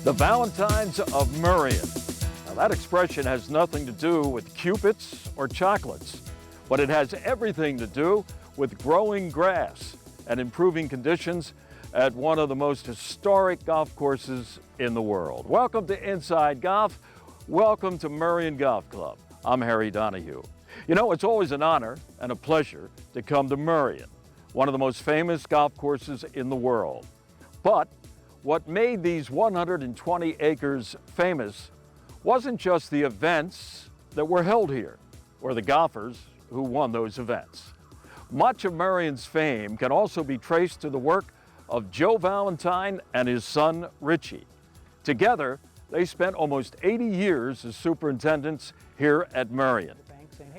The Valentines of Merion. Now that expression has nothing to do with Cupids or chocolates, but it has everything to do with growing grass and improving conditions at one of the most historic golf courses in the world. Welcome to Inside Golf. Welcome to Merion Golf Club. I'm Harry Donahue. You know, it's always an honor and a pleasure to come to Merion, one of the most famous golf courses in the world. But what made these 120 acres famous wasn't just the events that were held here, or the golfers who won those events. Much of Merion's fame can also be traced to the work of Joe Valentine and his son, Richie. Together, they spent almost 80 years as superintendents here at Merion.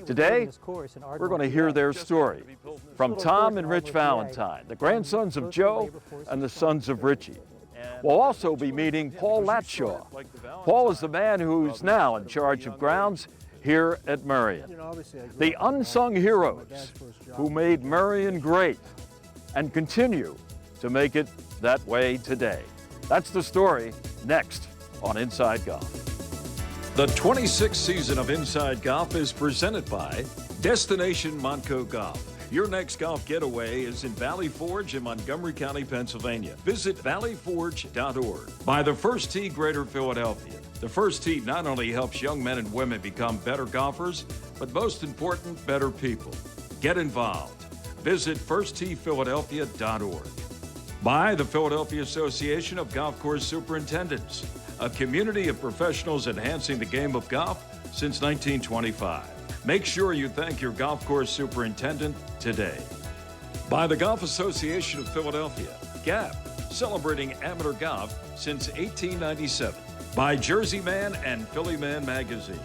Today, we're going to hear their story from Tom and Rich Valentine, the grandsons of Joe and the sons of Richie. We'll also be meeting Paul Latshaw. Paul is the man who's now in charge of grounds here at Merion. The unsung heroes who made Merion great and continue to make it that way today. That's the story next on Inside Golf. The 26th season of Inside Golf is presented by Destination Montco Golf. Your next golf getaway is in Valley Forge in Montgomery County, Pennsylvania. Visit valleyforge.org. By the First Tee Greater Philadelphia. The First Tee not only helps young men and women become better golfers, but most important, better people. Get involved. Visit firstteephiladelphia.org. By the Philadelphia Association of Golf Course Superintendents, a community of professionals enhancing the game of golf since 1925. Make sure you thank your golf course superintendent today. By the Golf Association of Philadelphia, GAP, celebrating amateur golf since 1897. By Jersey Man and Philly Man magazine,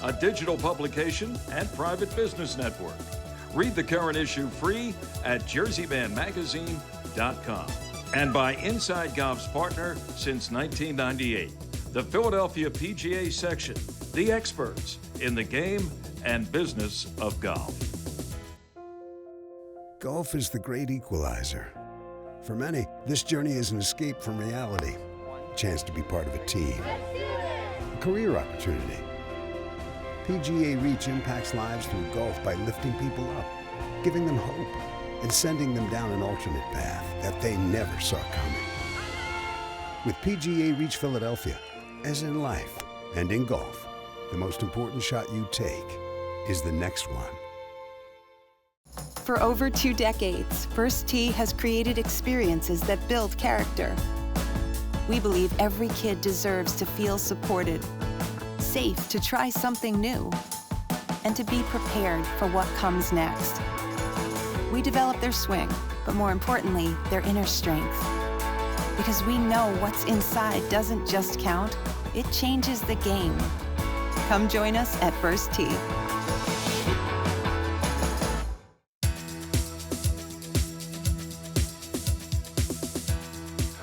a digital publication and private business network. Read the current issue free at jerseymanmagazine.com. And by Inside Golf's partner since 1998, the Philadelphia PGA section, the experts in the game and business of golf. Golf is the great equalizer. For many, this journey is an escape from reality, a chance to be part of a team, a career opportunity. PGA Reach impacts lives through golf by lifting people up, giving them hope, and sending them down an alternate path that they never saw coming. With PGA Reach Philadelphia, as in life and in golf, the most important shot you take is the next one. For over 2 decades, First Tee has created experiences that build character. We believe every kid deserves to feel supported, safe to try something new, and to be prepared for what comes next. We develop their swing, but more importantly, their inner strength. Because we know what's inside doesn't just count, it changes the game. Come join us at First Tee.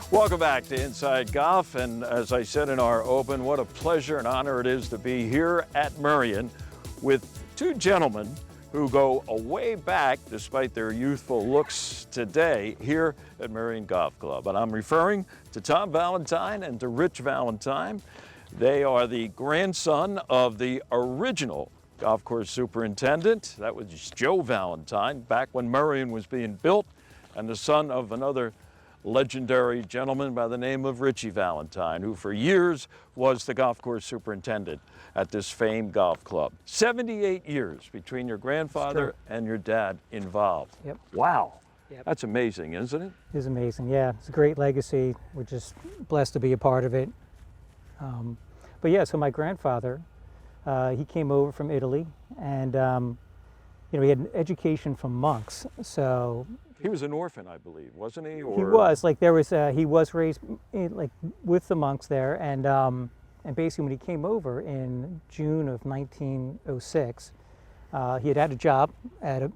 Welcome back to Inside Golf, and as I said in our open, what a pleasure and honor it is to be here at Merion with 2 gentlemen who go a way back, despite their youthful looks today, here at Merion Golf Club. And I'm referring to Tom Valentine and to Rich Valentine. They are the grandson of the original golf course superintendent. That was Joe Valentine, back when Merion was being built, and the son of another legendary gentleman by the name of Richie Valentine, who for years was the golf course superintendent at this famed golf club. 78 years between your grandfather and your dad involved. Yep. Wow. Yep. That's amazing, isn't it? It is amazing, yeah. It's a great legacy. We're just blessed to be a part of it. But yeah, so my grandfather, he came over from Italy, and you know, he had an education from monks. So he was an orphan, I believe, wasn't he? Or... He was. Like there was, he was raised like with the monks there, and basically when he came over in June of 1906, he had a job at a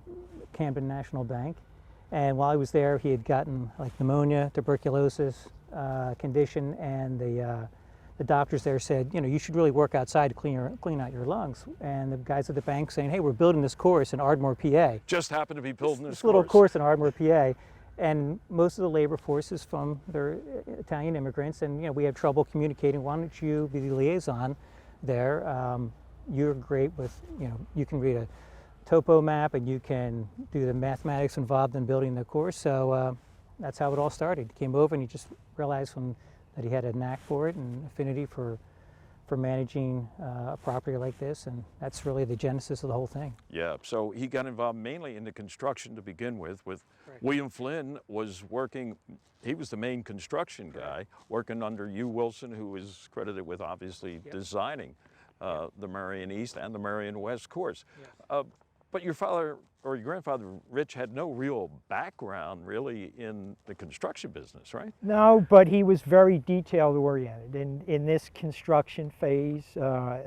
Camden National Bank, and while he was there, he had gotten like pneumonia, tuberculosis condition, and the doctors there said, you know, you should really work outside to clean out your lungs. And the guys at the bank saying, hey, we're building this course in Ardmore, PA. Just happened to be building this little course in Ardmore, PA. And most of the labor force is from their Italian immigrants, and we have trouble communicating. Why don't you be the liaison there? You're great with, you can read a topo map and you can do the mathematics involved in building the course. So that's how it all started. He came over and he just realized that he had a knack for it and affinity for managing a property like this, and that's really the genesis of the whole thing. Yeah, so he got involved mainly in the construction to begin with. Correct. William Flynn was working, he was the main construction guy, working under Hugh Wilson, who is credited with obviously designing the Merion East and the Merion West course. But your father or your grandfather, Rich, had no real background really in the construction business, right? No, but he was very detail oriented. In this construction phase,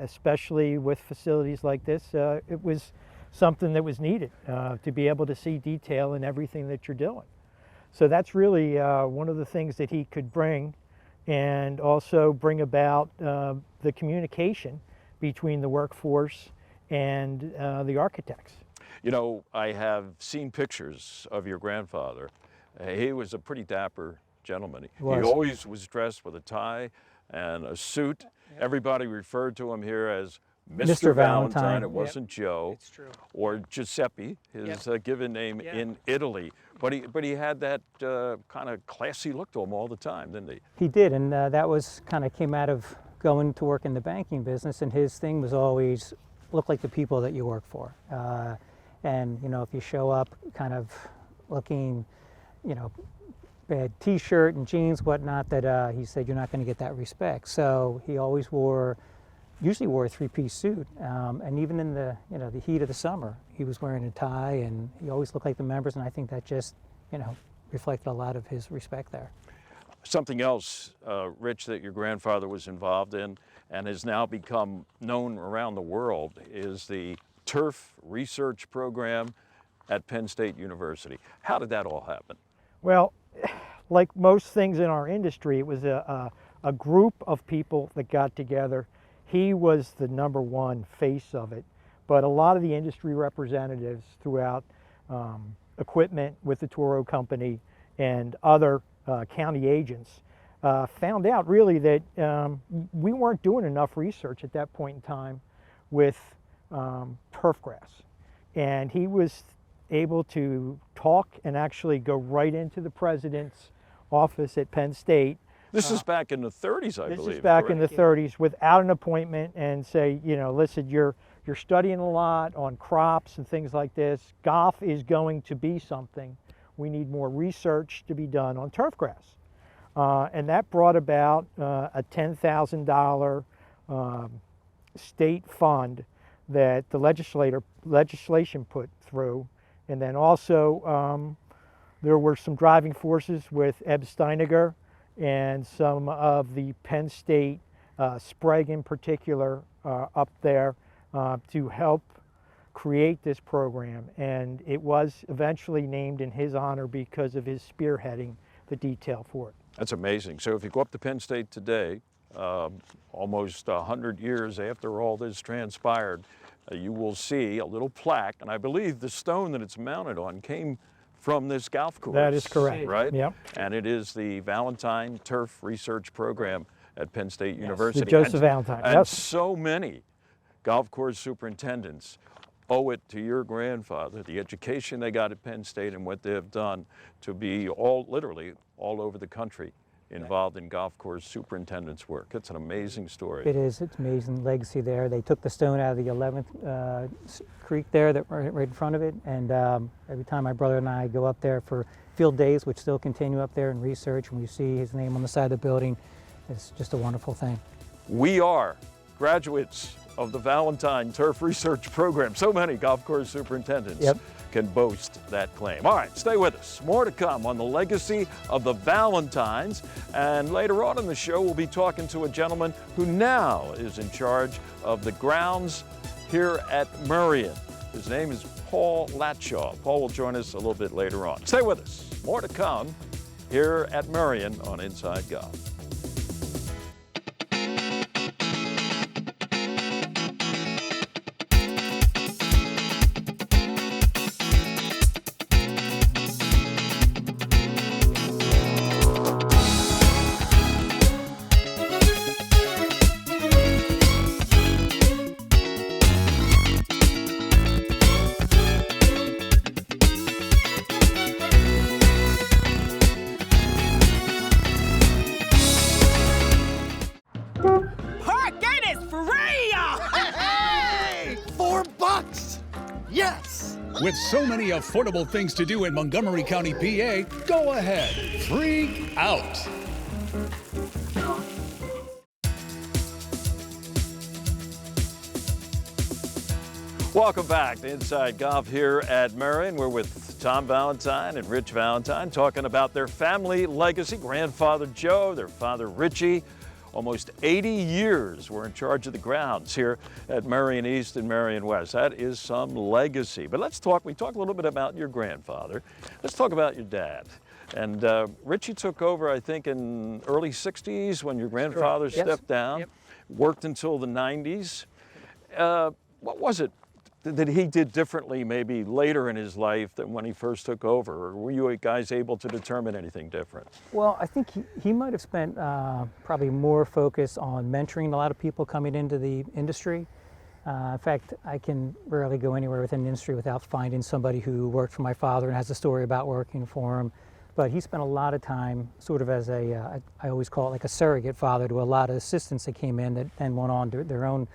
especially with facilities like this, it was something that was needed to be able to see detail in everything that you're doing. So that's really one of the things that he could bring, and also bring about the communication between the workforce and the architects. You know, I have seen pictures of your grandfather. He was a pretty dapper gentleman. He always was dressed with a tie and a suit. Everybody referred to him here as Mr. Valentine. It wasn't Joe. It's true. Or Giuseppe, his given name in Italy. But he had that kind of classy look to him all the time, didn't he? He did, and that was kind of came out of going to work in the banking business, and his thing was always look like the people that you work for. And if you show up kind of looking, bad t-shirt and jeans, whatnot, that he said you're not going to get that respect. So he always usually wore a three-piece suit, and even in the the heat of the summer, he was wearing a tie, and he always looked like the members. And I think that just reflected a lot of his respect there. Something else, Rich, that your grandfather was involved in and has now become known around the world is the turf research program at Penn State University. How did that all happen? Well, like most things in our industry, it was a group of people that got together. He was the number one face of it, but a lot of the industry representatives throughout equipment with the Toro Company and other county agents found out really that we weren't doing enough research at that point in time with turf grass. And he was able to talk and actually go right into the president's office at Penn State. This is back in the 30s, I believe. This is back in the 30s, without an appointment, and say, listen, you're studying a lot on crops and things like this. Golf is going to be something. We need more research to be done on turf grass. And that brought about a $10,000 state fund that the legislation put through. And then also there were some driving forces with Eb Steiniger and some of the Penn State, Sprague in particular, up there to help create this program. And it was eventually named in his honor because of his spearheading the detail for it. That's amazing. So if you go up to Penn State today, almost 100 years after all this transpired, you will see a little plaque, and I believe the stone that it's mounted on came from this golf course. That is correct. Right? Yep. And it is the Valentine Turf Research Program at Penn State University. The Joseph Valentine. And so many golf course superintendents owe it to your grandfather, the education they got at Penn State and what they have done to be literally all over the country involved in golf course superintendent's work. It's an amazing story. It is. It's amazing legacy there. They took the stone out of the 11th creek there, that right in front of it, and every time my brother and I go up there for field days, which still continue up there in research, and we see his name on the side of the building, it's just a wonderful thing. We are graduates of the Valentine Turf Research Program. So many golf course superintendents can boast that claim. All right, stay with us. More to come on the legacy of the Valentines. And later on in the show, we'll be talking to a gentleman who now is in charge of the grounds here at Merion. His name is Paul Latshaw. Paul will join us a little bit later on. Stay with us. More to come here at Merion on Inside Golf. With so many affordable things to do in Montgomery County, PA, go ahead, freak out. Welcome back to Inside Golf here at Merion. We're with Tom Valentine and Rich Valentine talking about their family legacy. Grandfather Joe, their father Richie, almost 80 years were in charge of the grounds here at Merion East and Merion West. That is some legacy. But we talked a little bit about your grandfather. Let's talk about your dad. And Richie took over, I think, in early 60s when your grandfather stepped down, worked until the 90s. What was it that he did differently maybe later in his life than when he first took over? Or were you guys able to determine anything different? Well, I think he might have spent probably more focus on mentoring a lot of people coming into the industry. In fact, I can rarely go anywhere within the industry without finding somebody who worked for my father and has a story about working for him. But he spent a lot of time sort of as I always call it like a surrogate father to a lot of assistants that came in that then went on to their own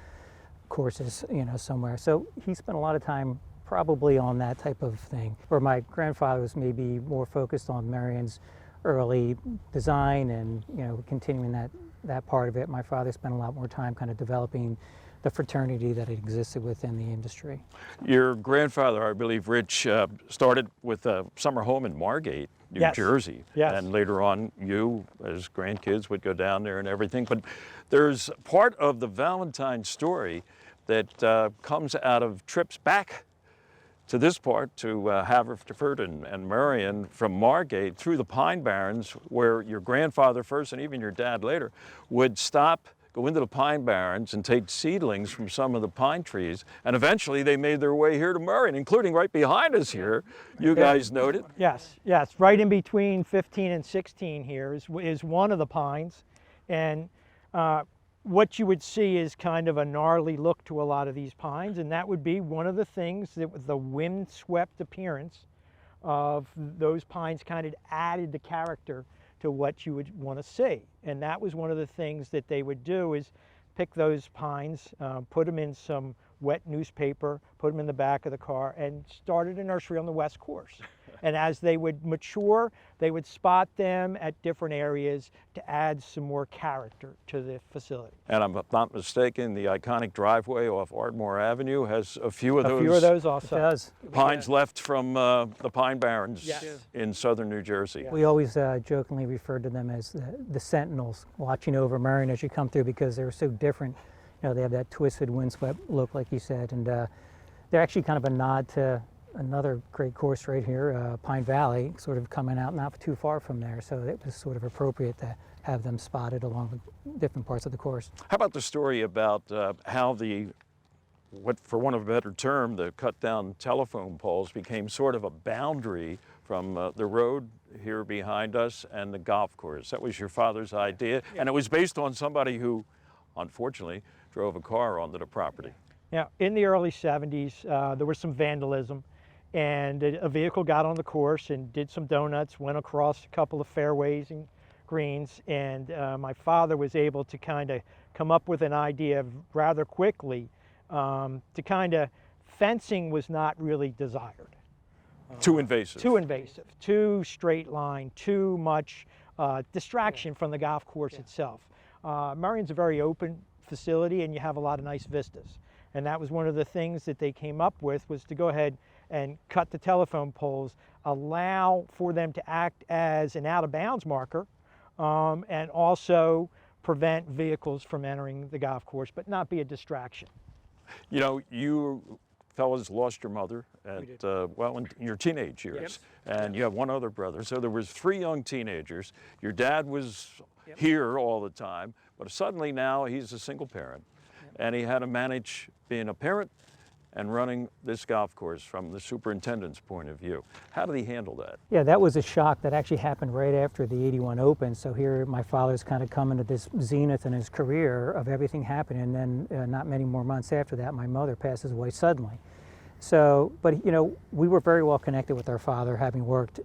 courses, somewhere. So he spent a lot of time probably on that type of thing, where my grandfather was maybe more focused on Merion's early design and, continuing that part of it. My father spent a lot more time kind of developing the fraternity that existed within the industry. Your grandfather, I believe, Rich, started with a summer home in Margate, New Jersey. Yes. And later on, you, as grandkids, would go down there and everything. But there's part of the Valentine story that comes out of trips back to this part, to Haverford and Merion, from Margate through the Pine Barrens, where your grandfather first and even your dad later would stop, go into the Pine Barrens and take seedlings from some of the pine trees. And eventually they made their way here to Merion, including right behind us here. You guys noted? Yes. Right in between 15 and 16 here is one of the pines. And what you would see is kind of a gnarly look to a lot of these pines. And that would be one of the things that the wind-swept appearance of those pines kind of added the character to what you would want to see. And that was one of the things that they would do, is pick those pines, put them in some wet newspaper, put them in the back of the car, and started a nursery on the west course. And as they would mature, they would spot them at different areas to add some more character to the facility. And I'm not mistaken, the iconic driveway off Ardmore Avenue has a few of those. A few of those also. It does. Pines left from the Pine Barrens in southern New Jersey. We always jokingly referred to them as the sentinels watching over Merion as you come through, because they were so different. They have that twisted windswept look, like you said, and they're actually kind of a nod to another great course right here, Pine Valley, sort of coming out not too far from there. So it was sort of appropriate to have them spotted along the different parts of the course. How about the story about how what for want of a better term, the cut down telephone poles became sort of a boundary from the road here behind us and the golf course? That was your father's idea, and it was based on somebody who, unfortunately, drove a car onto the property. Yeah, in the early 70s, there was some vandalism, and a vehicle got on the course and did some donuts, went across a couple of fairways and greens, and my father was able to kind of come up with an idea rather quickly to kind of, fencing was not really desired. Too invasive. Too invasive, too straight line, too much distraction from the golf course itself. Merion's a very open facility, and you have a lot of nice vistas. And that was one of the things that they came up with, was to go ahead and cut the telephone poles, allow for them to act as an out-of-bounds marker, and also prevent vehicles from entering the golf course, but not be a distraction. You fellas lost your mother at, in your teenage years, and you have one other brother. So there was 3 young teenagers. Your dad was here all the time, but suddenly now he's a single parent, and he had to manage being a parent and running this golf course from the superintendent's point of view. How did he handle that? Yeah, that was a shock that actually happened right after the 81 Open. So here my father's kind of coming to this zenith in his career of everything happening, and then not many more months after that, my mother passes away suddenly. So, but we were very well connected with our father, having worked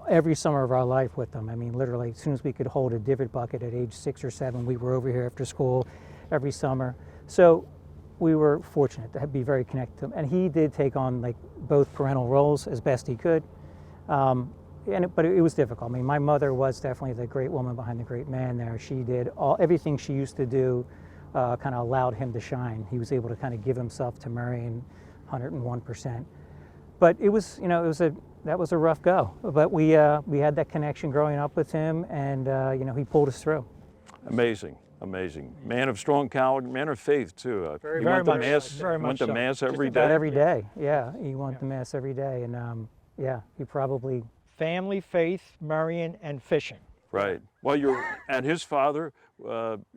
every summer of our life with them. I mean, literally, as soon as we could hold a divot bucket at age 6 or 7, we were over here after school every summer. So we were fortunate to be very connected to him, and he did take on like both parental roles as best he could. But it was difficult. I mean, my mother was definitely the great woman behind the great man there. She did everything she used to do, kind of allowed him to shine. He was able to kind of give himself to Merion 101%. But it was, that was a rough go. But we had that connection growing up with him, and he pulled us through. Amazing. Amazing. Man of strong character, man of faith too. Very went to much mass, so. Very went much to so. mass every Just about day. every day, yeah. He went to mass every day, and he probably. Family, faith, Merion, and fishing. Right. Well, and his father,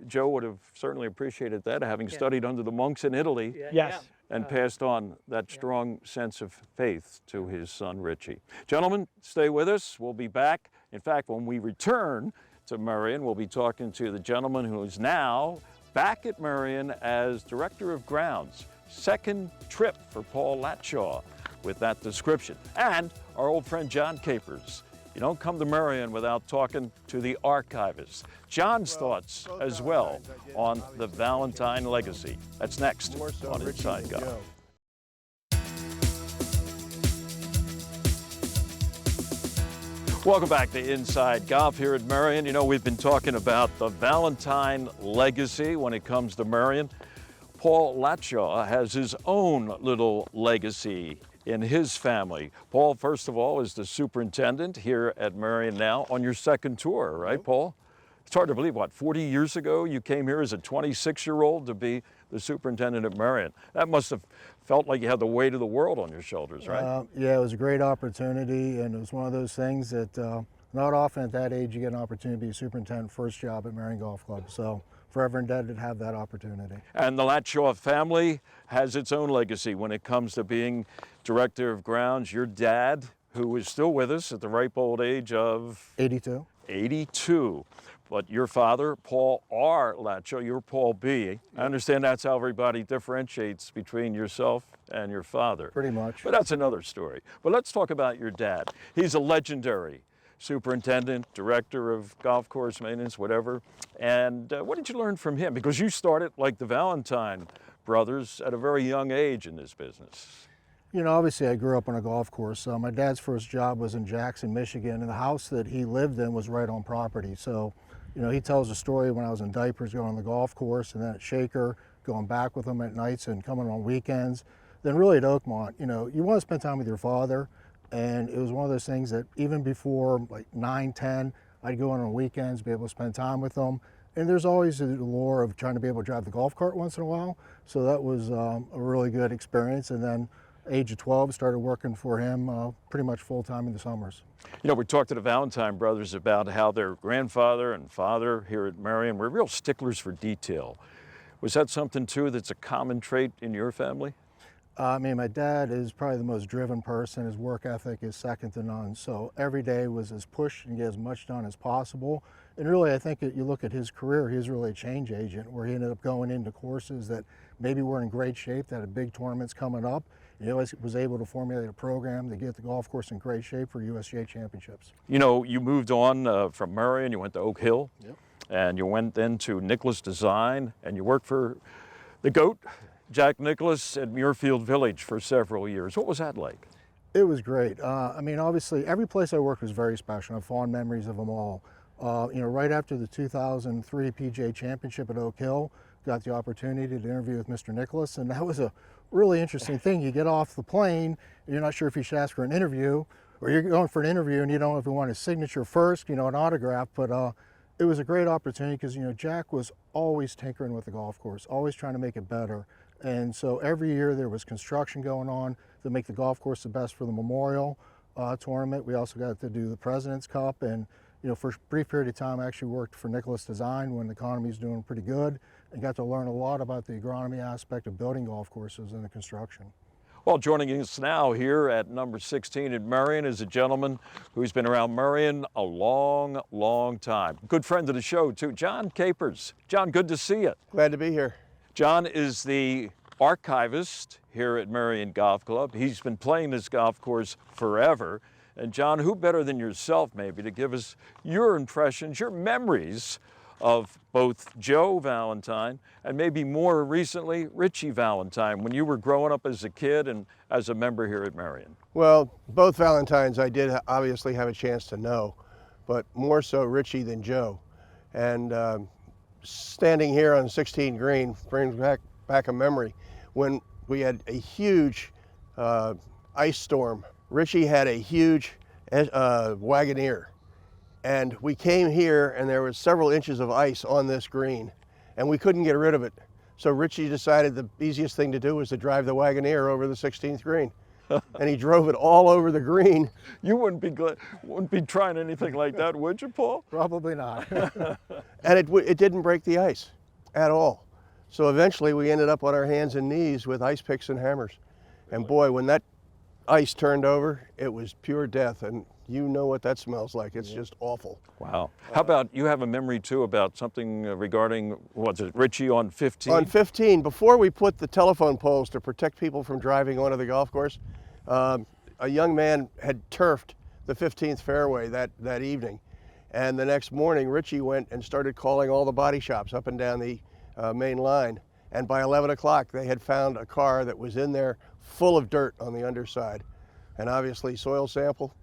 Joe, would have certainly appreciated that, having studied under the monks in Italy. Yes. And passed on that strong sense of faith to his son, Richie. Gentlemen, stay with us. We'll be back. In fact, when we return to Merion, we'll be talking to the gentleman who is now back at Merion as Director of Grounds. Second trip for Paul Latshaw with that description. And our old friend John Capers. You don't come to Merion without talking to the archivist. John's thoughts as well on the Valentine legacy. That's next on Inside Golf. Welcome back to Inside Golf here at Merion. We've been talking about the Valentine legacy when it comes to Merion. Paul Latshaw has his own little legacy in his family. Paul, first of all, is the superintendent here at Merion now on your second tour, right, Paul? It's hard to believe, 40 years ago you came here as a 26-year-old to be the superintendent at Merion. That must have felt like you had the weight of the world on your shoulders, right? Yeah, it was a great opportunity, and it was one of those things that not often at that age you get an opportunity to be a superintendent, first job at Merion Golf Club. So forever indebted to have that opportunity. And the Latshaw family has its own legacy when it comes to being Director of Grounds. Your dad, who is still with us at the ripe old age of 82. 82. But your father, Paul R. Latshaw, you're Paul B. I understand that's how everybody differentiates between yourself and your father. Pretty much. But that's another story. But let's talk about your dad. He's a legendary superintendent, director of golf course maintenance, whatever. And what did you learn from him? Because you started like the Valentine brothers at a very young age in this business. Obviously I grew up on a golf course. My dad's first job was in Jackson, Michigan, and the house that he lived in was right on property. So, he tells a story when I was in diapers going on the golf course, and then at Shaker, going back with him at nights and coming on weekends. Then really at Oakmont, you want to spend time with your father. And it was one of those things that even before like 9, 10, I'd go on weekends, be able to spend time with them. And there's always the allure of trying to be able to drive the golf cart once in a while. So that was a really good experience. And then age of 12, started working for him pretty much full time in the summers. We talked to the Valentine brothers about how their grandfather and father here at Merion were real sticklers for detail. Was that something too that's a common trait in your family? My dad is probably the most driven person. His work ethic is second to none. So every day was as push and get as much done as possible. And really, I think that you look at his career, he was really a change agent where he ended up going into courses that maybe weren't in great shape, that had big tournaments coming up. And he always was able to formulate a program to get the golf course in great shape for USGA championships. You moved on from Merion, you went to Oak Hill. Yep. And you went then to Nicholas Design, and you worked for the GOAT, Jack Nicklaus, at Muirfield Village for several years. What was that like? It was great. Obviously, every place I worked was very special. I have fond memories of them all. Right after the 2003 PGA Championship at Oak Hill, got the opportunity to interview with Mr. Nicklaus, and that was a really interesting thing. You get off the plane, and you're not sure if you should ask for an interview, or you're going for an interview and you don't know if you want his signature first, an autograph, but it was a great opportunity because, Jack was always tinkering with the golf course, always trying to make it better. And so every year there was construction going on to make the golf course the best for the Memorial tournament. We also got to do the President's Cup, and for a brief period of time I actually worked for Nicholas Design when the economy was doing pretty good, and got to learn a lot about the agronomy aspect of building golf courses and the construction. Well, joining us now here at number 16 at Merion is a gentleman who's been around Merion a long, long time. Good friend of the show too, John Capers. John, good to see you. Glad to be here. John is the archivist here at Merion Golf Club. He's been playing this golf course forever. And John, who better than yourself maybe to give us your impressions, your memories of both Joe Valentine and maybe more recently, Richie Valentine, when you were growing up as a kid and as a member here at Merion? Well, both Valentines I did obviously have a chance to know, but more so Richie than Joe. And standing here on 16 green brings back a memory when we had a huge ice storm. Richie had a huge Wagoneer, and we came here and there was several inches of ice on this green and we couldn't get rid of it. So Richie decided the easiest thing to do was to drive the Wagoneer over the 16th green. And he drove it all over the green. You wouldn't be trying anything like that, would you, Paul? Probably not. And it didn't break the ice at all. So eventually we ended up on our hands and knees with ice picks and hammers. And boy, when that ice turned over, it was pure death. And you know what that smells like. It's just awful. Wow. How about, you have a memory too about something regarding, what's it, Richie on 15? On 15, before we put the telephone poles to protect people from driving onto the golf course, a young man had turfed the 15th fairway that evening. And the next morning, Richie went and started calling all the body shops up and down the main line. And by 11 o'clock, they had found a car that was in there full of dirt on the underside. And obviously soil sample,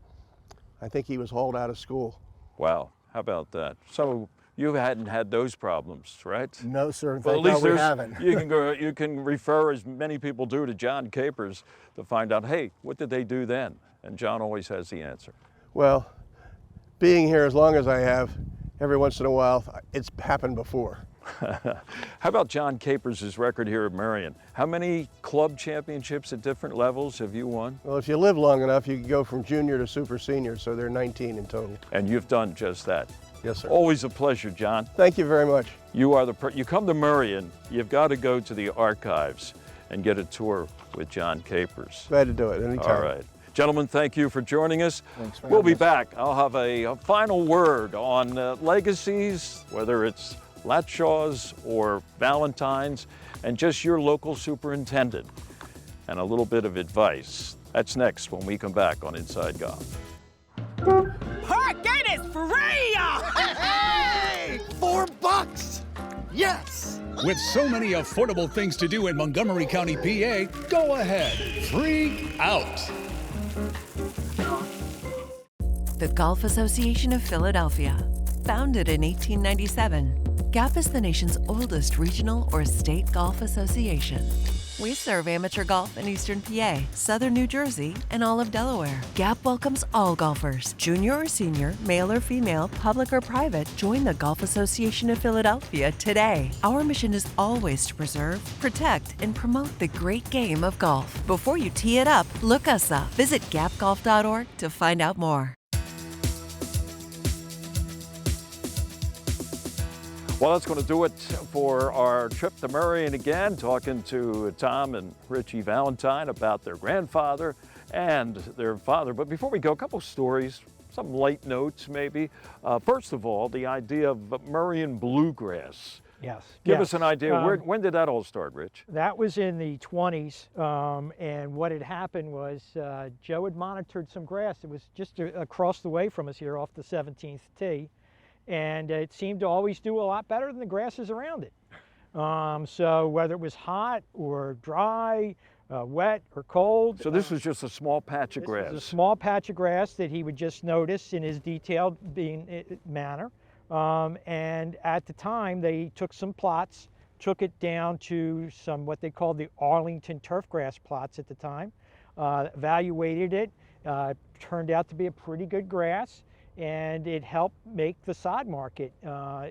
I think he was hauled out of school. Wow, how about that? So you hadn't had those problems, right? No, sir. Well, at least we haven't. you can refer, as many people do, to John Capers to find out, hey, what did they do then? And John always has the answer. Well, being here as long as I have, every once in a while, it's happened before. How about John Capers' record here at Merion? How many club championships at different levels have you won? Well, if you live long enough, you can go from junior to super senior, so there are 19 in total. And you've done just that. Yes, sir. Always a pleasure, John. Thank you very much. You are you come to Merion, you've got to go to the archives and get a tour with John Capers. Glad to do it anytime. All right. Gentlemen, thank you for joining us. Thanks for We'll be having us. back. I'll have a final word on legacies, whether it's Latshaw's or Valentine's, and just your local superintendent, and a little bit of advice. That's next when we come back on Inside Golf. Park gate is free! Hey! $4! Yes! With so many affordable things to do in Montgomery County, PA, go ahead, freak out. The Golf Association of Philadelphia. Founded in 1897, GAP is the nation's oldest regional or state golf association. We serve amateur golf in Eastern PA, Southern New Jersey, and all of Delaware. GAP welcomes all golfers, junior or senior, male or female, public or private. Join the Golf Association of Philadelphia today. Our mission is always to preserve, protect, and promote the great game of golf. Before you tee it up, look us up. Visit gapgolf.org to find out more. Well, that's going to do it for our trip to Merion again, talking to Tom and Richie Valentine about their grandfather and their father. But before we go, a couple stories, some light notes maybe. First of all, the idea of Merion bluegrass. Yes. Give us an idea. When did that all start, Rich? That was in the 20s, and what had happened was Joe had monitored some grass. It was just across the way from us here off the 17th tee. And it seemed to always do a lot better than the grasses around it. So whether it was hot or dry, wet or cold. So this was just a small patch of grass. This was a small patch of grass that he would just notice in his detailed manner. And at the time, they took some plots, took it down to some what they called the Arlington turfgrass plots at the time, evaluated it, turned out to be a pretty good grass. And it helped make the sod market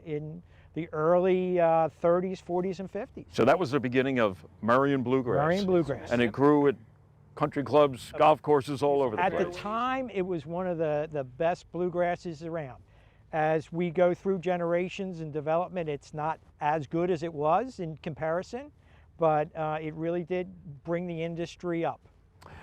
in the early 30s, 40s, and 50s. So that was the beginning of Merion bluegrass. Merion bluegrass. And it grew at country clubs, golf courses all over the place. At the time, it was one of the best bluegrasses around. As we go through generations and development, it's not as good as it was in comparison, but it really did bring the industry up.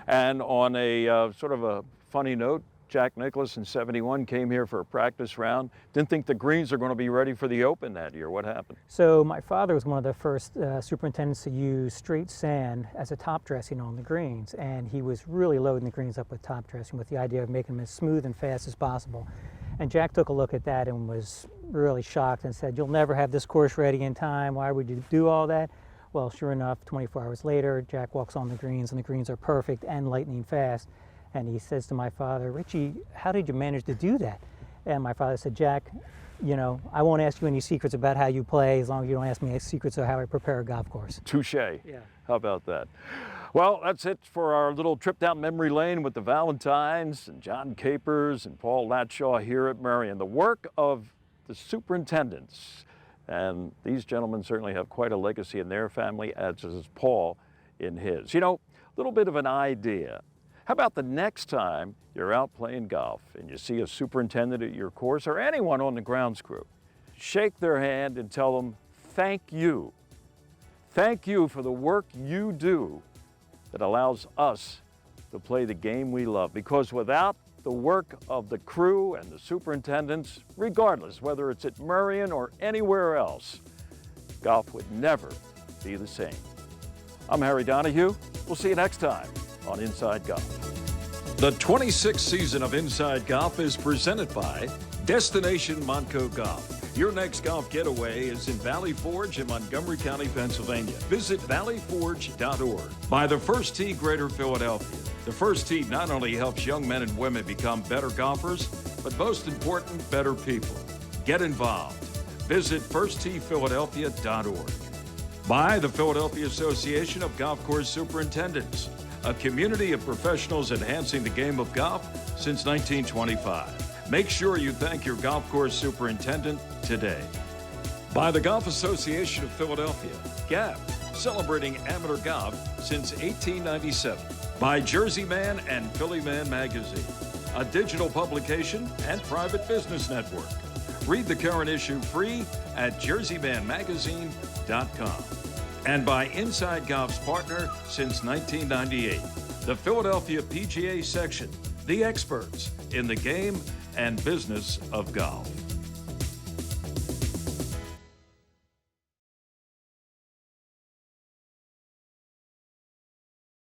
And on a sort of a funny note, Jack Nicklaus in '71 came here for a practice round. Didn't think the greens are going to be ready for the Open that year. What happened? So my father was one of the first superintendents to use straight sand as a top dressing on the greens, and he was really loading the greens up with top dressing with the idea of making them as smooth and fast as possible. And Jack took a look at that and was really shocked and said, "You'll never have this course ready in time. Why would you do all that?" Well, sure enough, 24 hours later, Jack walks on the greens, and the greens are perfect and lightning fast. And he says to my father, "Richie, how did you manage to do that?" And my father said, "Jack, you know, I won't ask you any secrets about how you play as long as you don't ask me any secrets of how I prepare a golf course." Touche. Yeah. How about that? Well, that's it for our little trip down memory lane with the Valentines and John Capers and Paul Latshaw here at Merion. The work of the superintendents. And these gentlemen certainly have quite a legacy in their family, as does Paul in his. You know, a little bit of an idea. How about the next time you're out playing golf and you see a superintendent at your course or anyone on the grounds crew? Shake their hand and tell them, thank you. Thank you for the work you do that allows us to play the game we love. Because without the work of the crew and the superintendents, regardless whether it's at Merion or anywhere else, golf would never be the same. I'm Harry Donahue. We'll see you next time on Inside Golf. The 26th season of Inside Golf is presented by Destination Montco Golf. Your next golf getaway is in Valley Forge in Montgomery County, Pennsylvania. Visit valleyforge.org. By the First Tee Greater Philadelphia. The First Tee not only helps young men and women become better golfers, but most important, better people. Get involved. Visit firstteephiladelphia.org. By the Philadelphia Association of Golf Course Superintendents, a community of professionals enhancing the game of golf since 1925. Make sure you thank your golf course superintendent today. By the Golf Association of Philadelphia, GAP, celebrating amateur golf since 1897. By Jersey Man and Philly Man Magazine, a digital publication and private business network. Read the current issue free at jerseymanmagazine.com. And by Inside Golf's partner since 1998, the Philadelphia PGA Section, the experts in the game and business of golf.